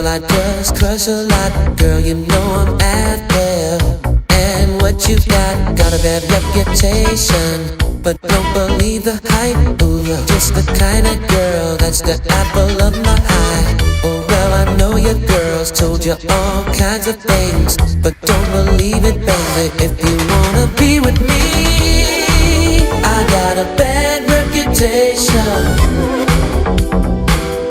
I just crush a lot. Girl, you know I'm after. And what you've got a bad reputation, but don't believe the hype. Ooh, you're just the kind of girl that's the apple of my eye. Oh well, I know your girls told you all kinds of things, but don't believe it, baby. If you wanna be with me, I got a bad reputation.